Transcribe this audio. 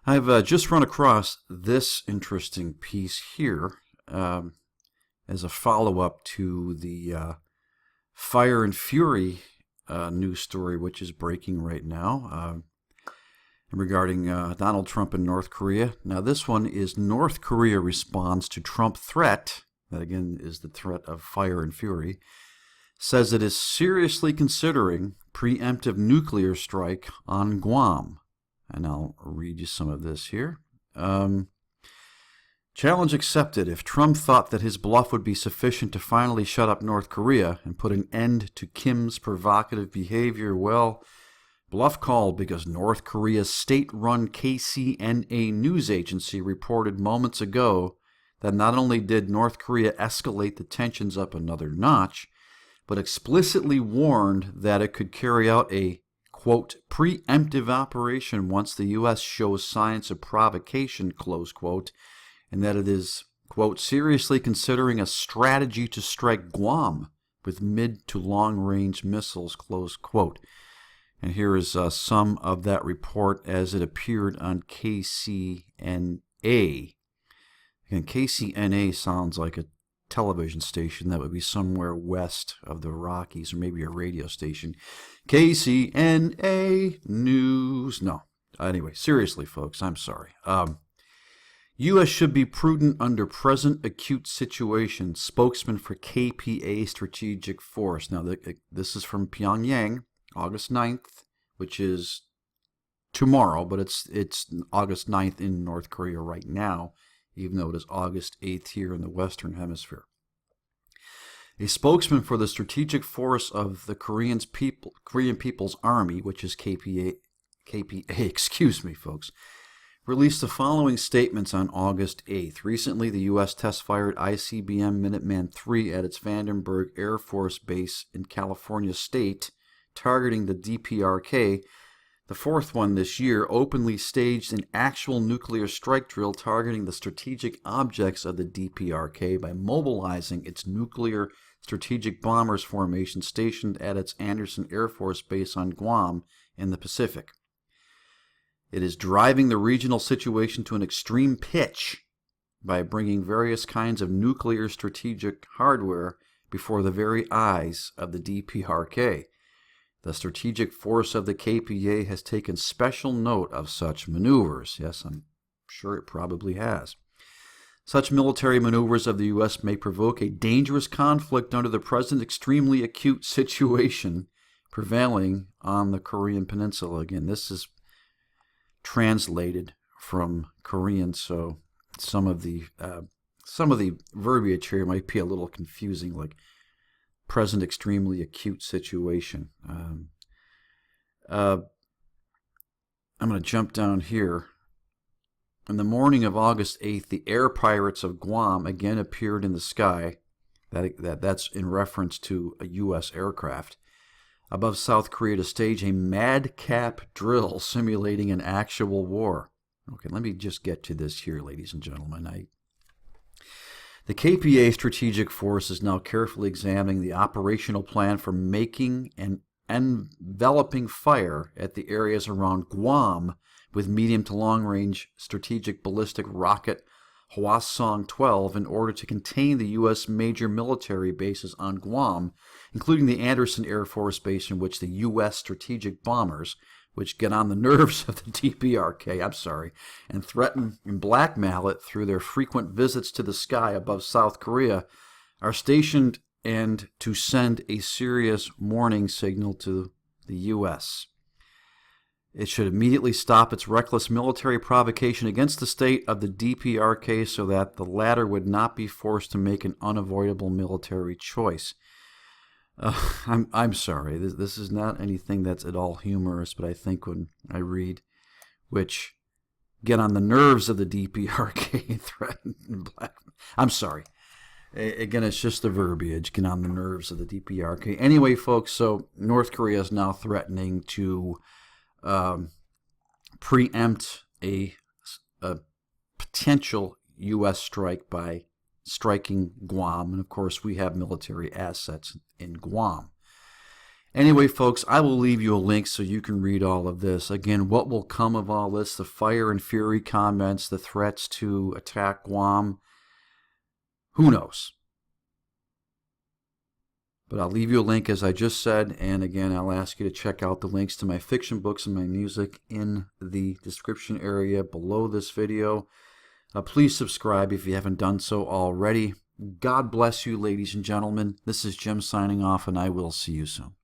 I've just run across this interesting piece here as a follow-up to the Fire and Fury news story, which is breaking right now regarding Donald Trump and North Korea. Now, this one is North Korea responds to Trump threat, that again is the threat of Fire and Fury, says it is seriously considering preemptive nuclear strike on Guam. And I'll read you some of this here. Challenge accepted. If Trump thought that his bluff would be sufficient to finally shut up North Korea and put an end to Kim's provocative behavior, well, bluff called, because North Korea's state-run KCNA news agency reported moments ago that not only did North Korea escalate the tensions up another notch, but explicitly warned that it could carry out a, quote, preemptive operation once the U.S. shows signs of provocation, close quote, and that it is, quote, seriously considering a strategy to strike Guam with mid to long-range missiles, close quote. And here is some of that report as it appeared on KCNA. Again, KCNA sounds like a television station that would be somewhere west of the Rockies, or maybe a radio station. KCNA News. No. Anyway, seriously, folks, I'm sorry. U.S. should be prudent under present acute situation. Spokesman for KPA Strategic Force. Now, this is from Pyongyang, August 9th, which is tomorrow, but it's August 9th in North Korea right now, even though it is August 8th here in the Western Hemisphere. A spokesman for the Strategic Force of the Korean People's Army, which is KPA, excuse me, folks, released the following statements on August 8th. Recently, the U.S. test-fired ICBM Minuteman-3 at its Vandenberg Air Force Base in Califrnia State, targeting the DPRK. The fourth one this year openly staged an actual nuclear strike drill targeting the strategic objects of the DPRK by mobilizing its nuclear strategic bombers formation stationed at its Andersen Air Force Base on Guam in the Pacific. It is driving the regional situation to an extreme pitch by bringing various kinds of nuclear strategic hardware before the very eyes of the DPRK. The strategic force of the KPA has taken special note of such maneuvers. Yes, I'm sure it probably has. Such military maneuvers of the U.S. may provoke a dangerous conflict under the present extremely acute situation prevailing on the Korean Peninsula. Again, this is translated from Korean, so some of the verbiage here might be a little confusing, like present extremely acute situation. I'm going to jump down here. In the morning of August 8th, the air pirates of Guam again appeared in the sky. That's in reference to a U.S. aircraft above South Korea to stage a madcap drill simulating an actual war. Okay, let me just get to this here, ladies and gentlemen. The KPA Strategic Force is now carefully examining the operational plan for making and enveloping fire at the areas around Guam with medium to long-range strategic ballistic rocket Hwasong-12 in order to contain the U.S. major military bases on Guam, including the Andersen Air Force Base, in which the U.S. strategic bombers, which get on the nerves of the DPRK, and threaten and blackmail it through their frequent visits to the sky above South Korea, are stationed and to send a serious warning signal to the U.S. It should immediately stop its reckless military provocation against the state of the DPRK so that the latter would not be forced to make an unavoidable military choice. I'm sorry, this is not anything that's at all humorous, but I think when I read, which get on the nerves of the DPRK and threaten black... I'm sorry. Again, it's just the verbiage, get on the nerves of the DPRK. Anyway, folks, so North Korea is now threatening to preempt a potential U.S. strike by striking Guam. And, of course, we have military assets in Guam. Anyway, folks, I will leave you a link so you can read all of this. Again, what will come of all this, the fire and fury comments, the threats to attack Guam, who knows? But I'll leave you a link, as I just said, and again, I'll ask you to check out the links to my fiction books and my music in the description area below this video. Please subscribe if you haven't done so already. God bless you, ladies and gentlemen. This is Jim signing off, and I will see you soon.